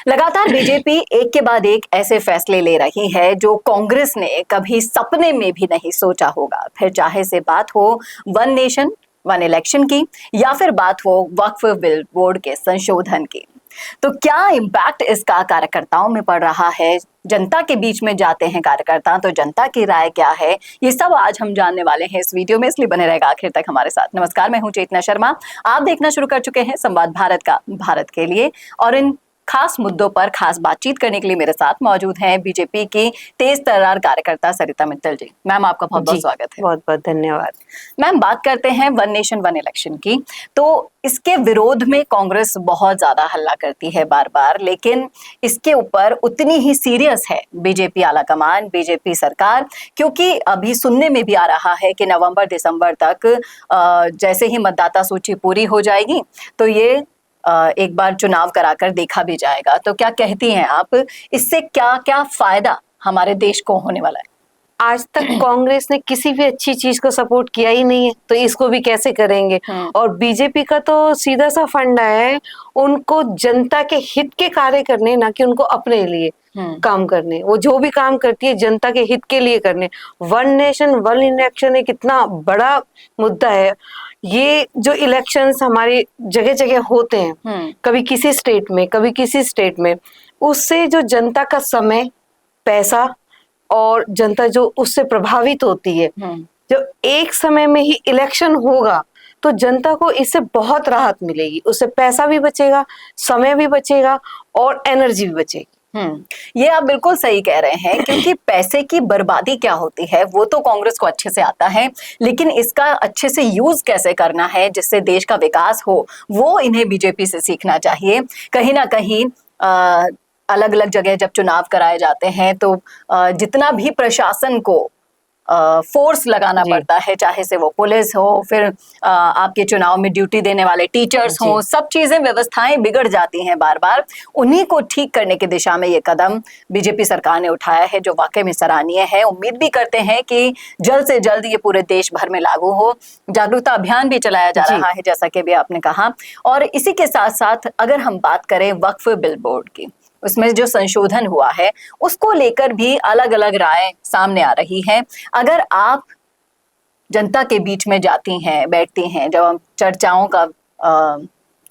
लगातार बीजेपी एक के बाद एक ऐसे फैसले ले रही है जो कांग्रेस ने कभी सपने में भी नहीं सोचा होगा। फिर चाहे से बात हो वन नेशन वन इलेक्शन की या फिर बात हो वक्फ बिल बोर्ड के संशोधन की, तो क्या इम्पैक्ट इसका कार्यकर्ताओं में पड़ रहा है? जनता के बीच में जाते हैं कार्यकर्ता तो जनता की राय क्या है, ये सब आज हम जानने वाले हैं इस वीडियो में, इसलिए बने रहेगा आखिर तक हमारे साथ। नमस्कार, मैं हूं चेतना शर्मा। आप देखना शुरू कर चुके हैं संवाद भारत का, भारत के लिए, और इन खास मुद्दों पर खास बातचीत करने के लिए मेरे साथ मौजूद हैं बीजेपी की तेज तर्रार कार्यकर्ता सरिता मित्तल जी। मैम, आपका बहुत बहुत स्वागत है। बहुत बहुत धन्यवाद। मैम, बात करते हैं वन नेशन वन इलेक्शन की, तो इसके विरोध में कांग्रेस बहुत ज्यादा हल्ला करती है बार बार, लेकिन इसके ऊपर उतनी ही सीरियस है बीजेपी आलाकमान, बीजेपी सरकार, क्योंकि अभी सुनने में भी आ रहा है कि नवंबर दिसंबर तक जैसे ही मतदाता सूची पूरी हो जाएगी तो ये एक बार चुनाव कराकर देखा भी जाएगा। तो क्या कहती हैं आप, इससे क्या क्या फायदा हमारे देश को होने वाला है? आज तक कांग्रेस ने किसी भी अच्छी चीज को सपोर्ट किया ही नहीं है, तो इसको भी कैसे करेंगे। और बीजेपी का तो सीधा सा फंडा है, उनको जनता के हित के कार्य करने, ना कि उनको अपने लिए काम करने। वो जो भी काम करती है जनता के हित के लिए करने। वन नेशन वन इलेक्शन एक इतना बड़ा मुद्दा है। ये जो इलेक्शंस हमारे जगह जगह होते हैं, कभी किसी स्टेट में कभी किसी स्टेट में, उससे जो जनता का समय, पैसा और जनता जो उससे प्रभावित होती है, जो एक समय में ही इलेक्शन होगा तो जनता को इससे बहुत राहत मिलेगी। उससे पैसा भी बचेगा, समय भी बचेगा और एनर्जी भी बचेगी। ये आप बिल्कुल सही कह रहे हैं, क्योंकि पैसे की बर्बादी क्या होती है वो तो कांग्रेस को अच्छे से आता है, लेकिन इसका अच्छे से यूज कैसे करना है जिससे देश का विकास हो, वो इन्हें बीजेपी से सीखना चाहिए। कहीं ना कहीं अलग अलग जगह जब चुनाव कराए जाते हैं तो जितना भी प्रशासन को फोर्स लगाना पड़ता है, चाहे से वो पुलिस हो, फिर आपके चुनाव में ड्यूटी देने वाले टीचर्स हो, सब चीजें व्यवस्थाएं बिगड़ जाती हैं बार बार। उन्हीं को ठीक करने की दिशा में ये कदम बीजेपी सरकार ने उठाया है, जो वाकई में सराहनीय है। उम्मीद भी करते हैं कि जल्द से जल्द ये पूरे देश भर में लागू हो। जागरूकता अभियान भी चलाया जा रहा है, जैसा कि भी आपने कहा। और इसी के साथ साथ अगर हम बात करें वक्फ बिल बोर्ड की, उसमें जो संशोधन हुआ है उसको लेकर भी अलग अलग राय सामने आ रही है। अगर आप जनता के बीच में जाती हैं, बैठती हैं, जब हम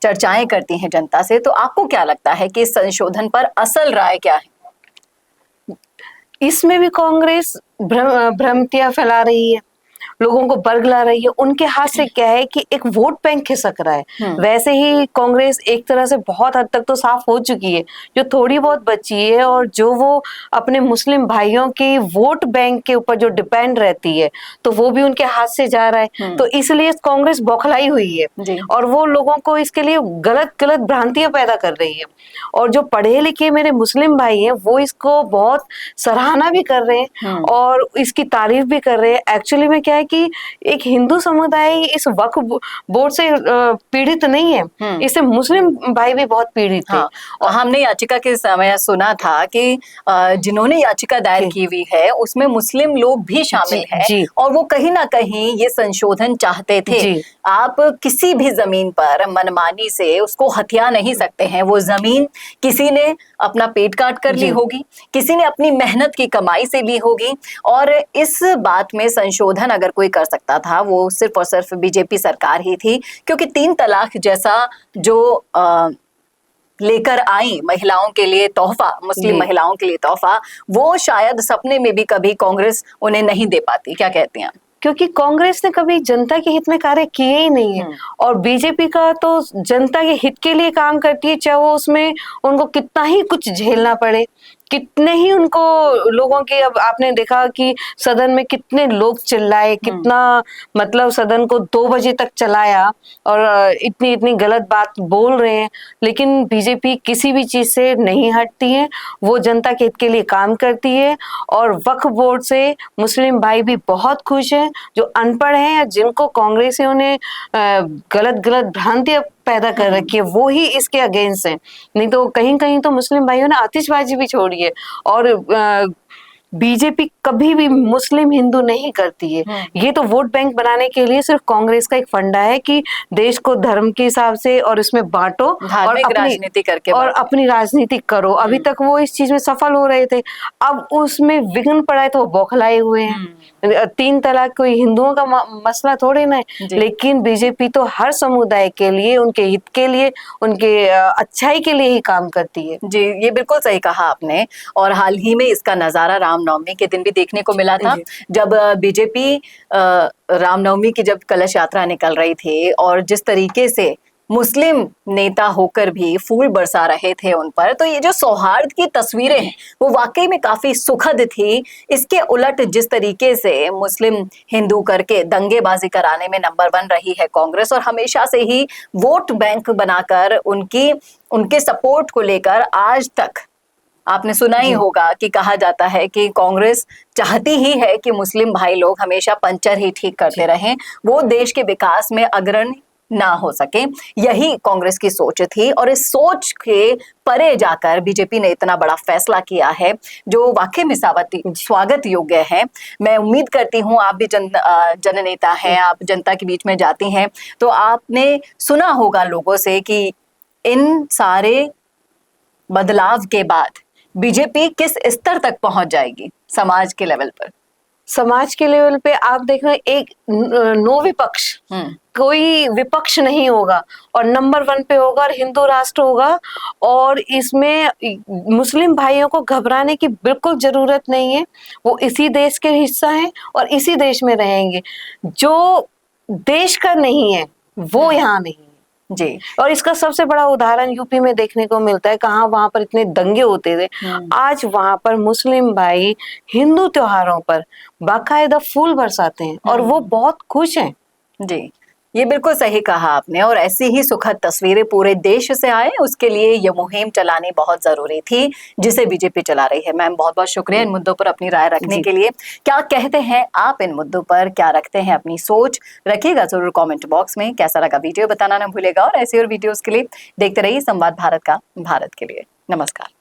चर्चाएं करती हैं जनता से, तो आपको क्या लगता है कि इस संशोधन पर असल राय क्या है? इसमें भी कांग्रेस भ्रांतियां फैला रही है, लोगों को बरगला रही है। उनके हाथ से क्या है कि एक वोट बैंक खिसक रहा है। वैसे ही कांग्रेस एक तरह से बहुत हद तक तो साफ हो चुकी है, जो थोड़ी बहुत बची है और जो वो अपने मुस्लिम भाइयों के वोट बैंक के ऊपर जो डिपेंड रहती है, तो वो भी उनके हाथ से जा रहा है। तो इसलिए कांग्रेस बौखलाई हुई है और वो लोगों को इसके लिए गलत गलत भ्रांतियां पैदा कर रही है। और जो पढ़े लिखे मेरे मुस्लिम भाई हैं, वो इसको बहुत सराहना भी कर रहे हैं और इसकी तारीफ भी कर रहे हैं। एक्चुअली में क्या है कि एक हिंदू समुदाय इस वक्फ बोर्ड से पीड़ित नहीं है, इससे मुस्लिम भाई भी बहुत पीड़ित थे। और हमने याचिका के समय सुना था कि जिन्होंने याचिका दायर की हुई है उसमें मुस्लिम लोग भी शामिल हैं और वो कहीं ना कहीं ये संशोधन चाहते थे। आप किसी भी जमीन पर मनमानी से उसको हथिया नहीं सकते हैं। वो जमीन किसी ने अपना पेट काट कर ली होगी, किसी ने अपनी मेहनत की कमाई से ली होगी, और इस बात में संशोधन अगर कोई कर सकता था वो सिर्फ और सिर्फ बीजेपी सरकार ही थी, क्योंकि 3 तलाक जैसा जो लेकर आई महिलाओं के लिए तोहफा, मुस्लिम महिलाओं के लिए तोहफा, वो शायद सपने में भी कभी कांग्रेस उन्हें नहीं दे पाती। क्या कहती हैं? क्योंकि कांग्रेस ने कभी जनता के हित में कार्य किए ही नहीं है और बीजेपी का तो जनता के हित के लिए काम करती है, चाहे वो उसमें उनको कितना ही कुछ झेलना पड़े, कितने ही उनको लोगों के। अब आपने देखा कि सदन में कितने लोग चिल्लाए, कितना मतलब सदन को 2 बजे तक चलाया और इतनी इतनी गलत बात बोल रहे हैं, लेकिन बीजेपी किसी भी चीज से नहीं हटती है। वो जनता के हित के लिए काम करती है और वक्फ बोर्ड से मुस्लिम भाई भी बहुत खुश हैं, जो अनपढ़ हैं या जिनको कांग्रेसियों ने गलत गलत भ्रांतियां पैदा कर रखी है, वो ही इसके अगेंस्ट है। नहीं तो कहीं कहीं तो मुस्लिम भाइयों ने आतिशबाजी भी छोड़ी है और बीजेपी कभी भी मुस्लिम हिंदू नहीं करती है। ये तो वोट बैंक बनाने के लिए सिर्फ कांग्रेस का एक फंडा है कि देश को धर्म के हिसाब से और इसमें बांटो और धार्मिक राजनीति करके और बांटो। अपनी राजनीति करो। अभी तक वो इस चीज में सफल हो रहे थे, अब उसमें विघ्न पड़ा है तो वो बौखलाए हुए हैं। 3 तलाक कोई हिंदुओं का मसला थोड़े ना है, लेकिन बीजेपी तो हर समुदाय के लिए, उनके हित के लिए, उनके अच्छाई के लिए ही काम करती है। जी, ये बिल्कुल सही कहा आपने। और हाल ही में इसका नजारा रामनवमी के दिन भी देखने को मिला था, जब बीजेपी रामनवमी की जब कलश यात्रा निकल रही थी और जिस तरीके से मुस्लिम नेता होकर भी फूल बरसा रहे थे उन पर, तो ये जो सौहार्द की तस्वीरें हैं वो वाकई में काफी सुखद थी। इसके उलट जिस तरीके से मुस्लिम हिंदू करके दंगेबाजी कराने में नंबर 1 रही है कांग्रेस, और हमेशा से ही वोट बैंक बनाकर उनके सपोर्ट को लेकर आज तक आपने सुना ही होगा कि कहा जाता है कि कांग्रेस चाहती ही है कि मुस्लिम भाई लोग हमेशा पंचर ही ठीक करते रहें, वो देश के विकास में अग्रणी ना हो सके। यही कांग्रेस की सोच थी, और इस सोच के परे जाकर बीजेपी ने इतना बड़ा फैसला किया है जो वाकई में स्वागत योग्य है। मैं उम्मीद करती हूँ आप भी जननेता हैं, आप जनता के बीच में जाती हैं, तो आपने सुना होगा लोगों से कि इन सारे बदलाव के बाद बीजेपी किस स्तर तक पहुंच जाएगी समाज के लेवल पर। समाज के लेवल पे आप देख रहे हैं, एक नो विपक्ष, कोई विपक्ष नहीं होगा और नंबर 1 पे होगा और हिंदू राष्ट्र होगा। और इसमें मुस्लिम भाइयों को घबराने की बिल्कुल जरूरत नहीं है, वो इसी देश के हिस्सा हैं और इसी देश में रहेंगे। जो देश का नहीं है वो यहाँ नहीं है जी। और इसका सबसे बड़ा उदाहरण यूपी में देखने को मिलता है। कहाँ वहां पर इतने दंगे होते थे, आज वहां पर मुस्लिम भाई हिंदू त्योहारों पर बाकायदा फूल बरसाते हैं और वो बहुत खुश हैं। जी, ये बिल्कुल सही कहा आपने। और ऐसी ही सुखद तस्वीरें पूरे देश से आए, उसके लिए ये मुहिम चलानी बहुत जरूरी थी जिसे बीजेपी चला रही है। मैम, बहुत बहुत शुक्रिया इन मुद्दों पर अपनी राय रखने के लिए। क्या कहते हैं आप इन मुद्दों पर, क्या रखते हैं अपनी सोच, रखिएगा जरूर कमेंट बॉक्स में। कैसा लगा वीडियो बताना ना भूलेगा, और ऐसे और वीडियोस के लिए देखते रहिए संवाद भारत का, भारत के लिए। नमस्कार।